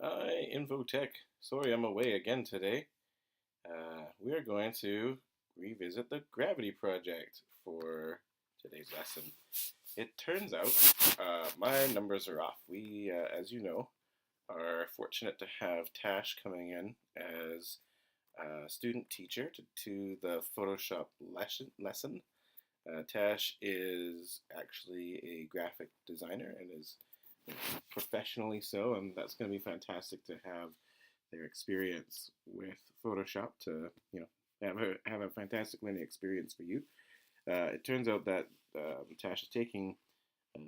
Hi, Infotech. Sorry I'm away again today. We are going to revisit the Gravity Project for today's lesson. It turns out my numbers are off. We, as you know, are fortunate to have Tash coming in as a student teacher to the Photoshop lesson. Tash is actually a graphic designer and is professionally so, and that's going to be fantastic to have their experience with Photoshop to have a fantastic learning experience for you. It turns out that Tash is taking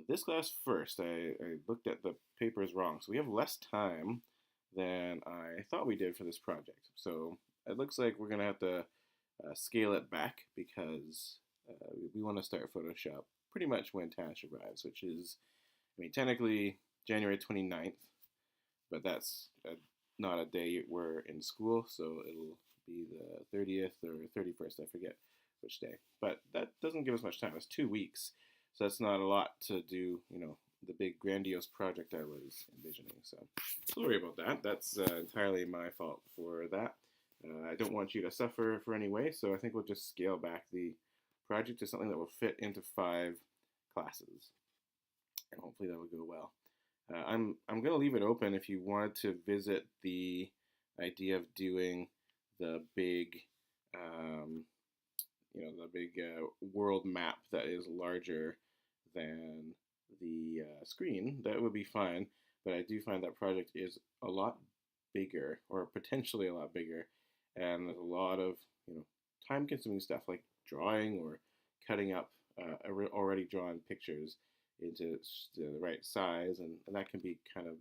this class first. I looked at the papers wrong, so we have less time than I thought we did for this project. So it looks like we're gonna have to scale it back because we want to start Photoshop pretty much when Tash arrives, which is, I mean, technically January 29th, but that's not a day we're in school, so it'll be the 30th or 31st, I forget which day. But that doesn't give us much time. It's 2 weeks, so that's not a lot to do, the big grandiose project I was envisioning. So sorry about that. That's entirely my fault for that. I don't want you to suffer for any way, so I think we'll just scale back the project to something that will fit into 5 classes, and hopefully that will go well. I'm going to leave it open if you wanted to visit the idea of doing the big, um, world map that is larger than the screen. That would be fine, but I do find that project is a lot bigger, or potentially a lot bigger, and there's a lot of time-consuming stuff like drawing or cutting up already drawn pictures into the right size, and that can be kind of,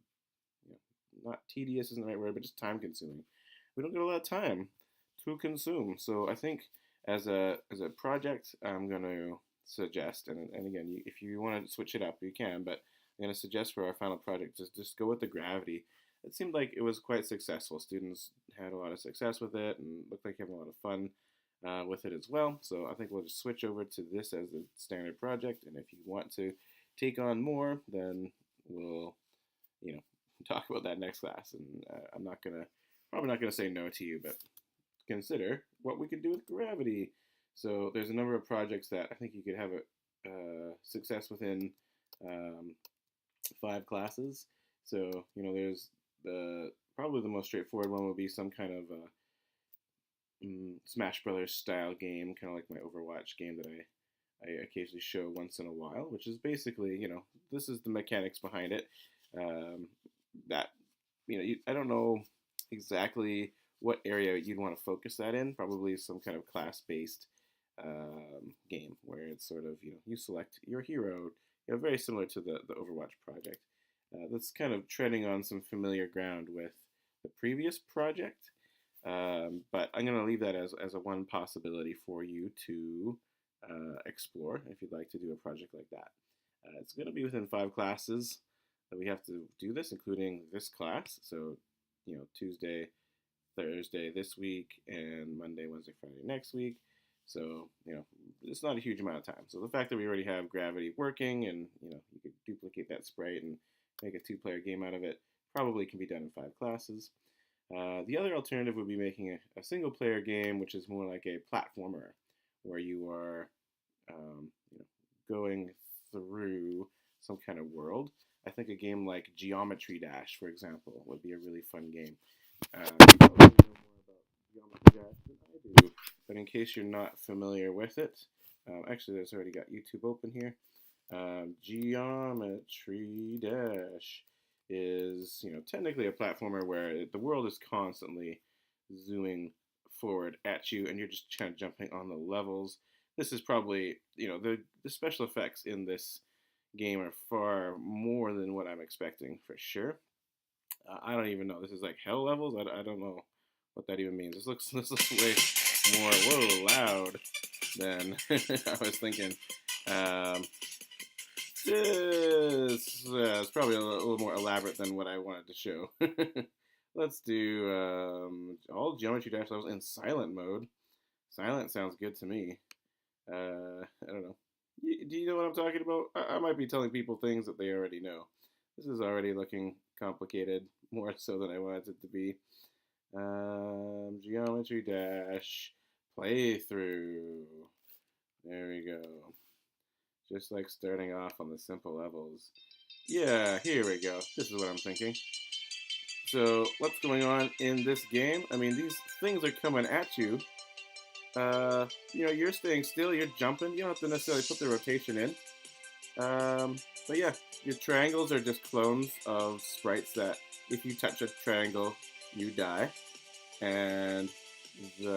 not tedious isn't the right word, but just time consuming. We don't get a lot of time to consume, so I think as a project, I'm going to suggest, and again, if you want to switch it up, you can, but I'm going to suggest for our final project just go with the gravity. It seemed like it was quite successful. Students had a lot of success with it and looked like having a lot of fun with it as well. So I think we'll just switch over to this as the standard project, and if you want to take on more, then we'll, you know, talk about that next class. And I'm not gonna, probably not gonna say no to you, but consider what we can do with gravity. So there's a number of projects that I think you could have a success within um, 5 classes. So there's the probably the most straightforward one would be some kind of Smash Brothers style game, kind of like my Overwatch game that I occasionally show once in a while, which is basically, this is the mechanics behind it. Um, that, I don't know exactly what area you'd want to focus that in. Probably some kind of class-based game where it's sort of, you select your hero, very similar to the Overwatch project. That's kind of treading on some familiar ground with the previous project. But I'm going to leave that as a one possibility for you to explore if you'd like to do a project like that. It's going to be within 5 classes that we have to do this, including this class. So, Tuesday, Thursday this week, and Monday, Wednesday, Friday next week. So, it's not a huge amount of time. So the fact that we already have gravity working and, you could duplicate that sprite and make a 2-player game out of it probably can be done in 5 classes. The other alternative would be making a single-player game, which is more like a platformer, where you are going through some kind of world. I think a game like Geometry Dash, for example, would be a really fun game. You probably know more about Geometry Dash than I do, but in case you're not familiar with it, actually, there's already got YouTube open here. Geometry Dash is, technically a platformer where the world is constantly zooming forward at you, and you're just kind of jumping on the levels. This is probably, the special effects in this game are far more than what I'm expecting for sure. I don't even know. This is like hell levels. I don't know what that even means. This looks way more loud than I was thinking. Um, this is probably a little more elaborate than what I wanted to show. Let's do all Geometry Dash levels in silent mode. Silent sounds good to me. I don't know. Do you know what I'm talking about? I might be telling people things that they already know. This is already looking complicated, more so than I wanted it to be. Geometry Dash playthrough. There we go. Just like starting off on the simple levels. Yeah, here we go. This is what I'm thinking. So, what's going on in this game? I mean, these things are coming at you. You're staying still, you're jumping. You don't have to necessarily put the rotation in. But yeah, your triangles are just clones of sprites that if you touch a triangle, you die. And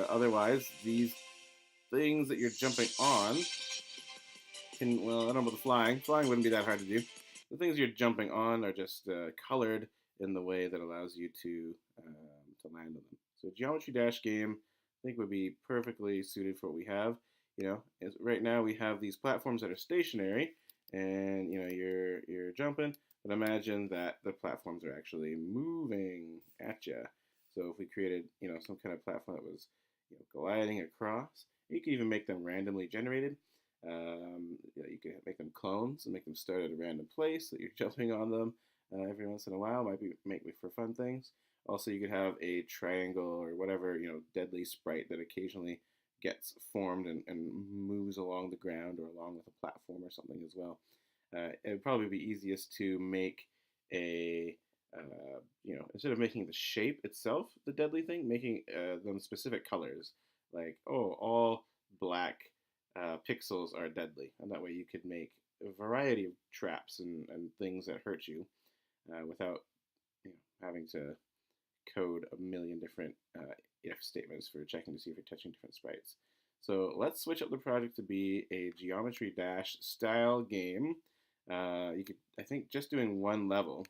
otherwise, these things that you're jumping on can, well, I don't know about the flying. Flying wouldn't be that hard to do. The things you're jumping on are just colored in the way that allows you to land on them. So Geometry Dash game, I think would be perfectly suited for what we have. Right now we have these platforms that are stationary, and you're jumping. But imagine that the platforms are actually moving at you. So if we created some kind of platform that was gliding across, you could even make them randomly generated. You could make them clones and make them start at a random place that you're jumping on them every once in a while. Might make for fun things. Also, you could have a triangle or whatever deadly sprite that occasionally gets formed and moves along the ground or along with a platform or something as well. It would probably be easiest to make a instead of making the shape itself the deadly thing, making them specific colors, like all black pixels are deadly, and that way you could make a variety of traps and things that hurt you without having to code a million different if statements for checking to see if you're touching different sprites. So let's switch up the project to be a Geometry Dash style game. I think just doing one level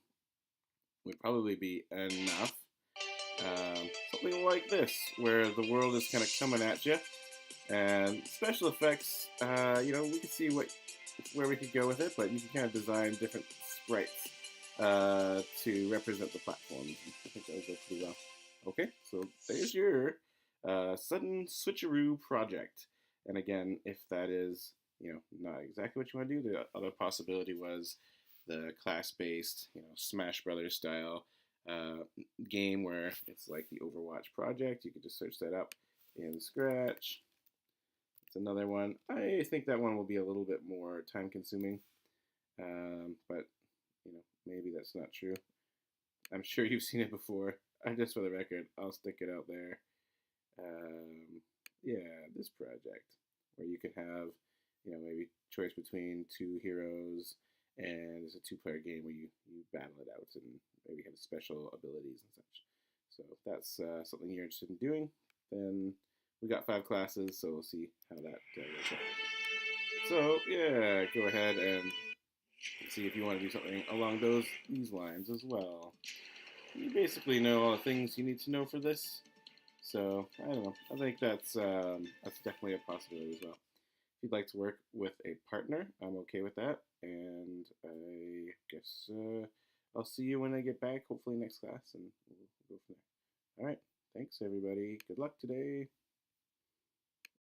would probably be enough. Something like this, where the world is kind of coming at you, and special effects. We could see where we could go with it, but you can kind of design different sprites to represent the platforms. I think that would go pretty well. Okay, so there's your sudden switcheroo project. And again, if that is not exactly what you want to do, the other possibility was the class-based Smash Brothers style game where it's like the Overwatch project. You could just search that up in Scratch. It's another one. I think that one will be a little bit more time-consuming, but maybe that's not true. I'm sure you've seen it before. Just for the record, I'll stick it out there. Yeah, this project where you can have maybe choice between two heroes, and it's a two-player game where you battle it out and maybe have special abilities and such. So if that's something you're interested in doing, then we got 5 classes, so we'll see how that works out. So yeah, go ahead and see if you want to do something along these lines as well. You basically know all the things you need to know for this, so I don't know. I think that's definitely a possibility as well. If you'd like to work with a partner, I'm okay with that, and I guess I'll see you when I get back, hopefully next class, and we'll go from there. All right, thanks everybody. Good luck today.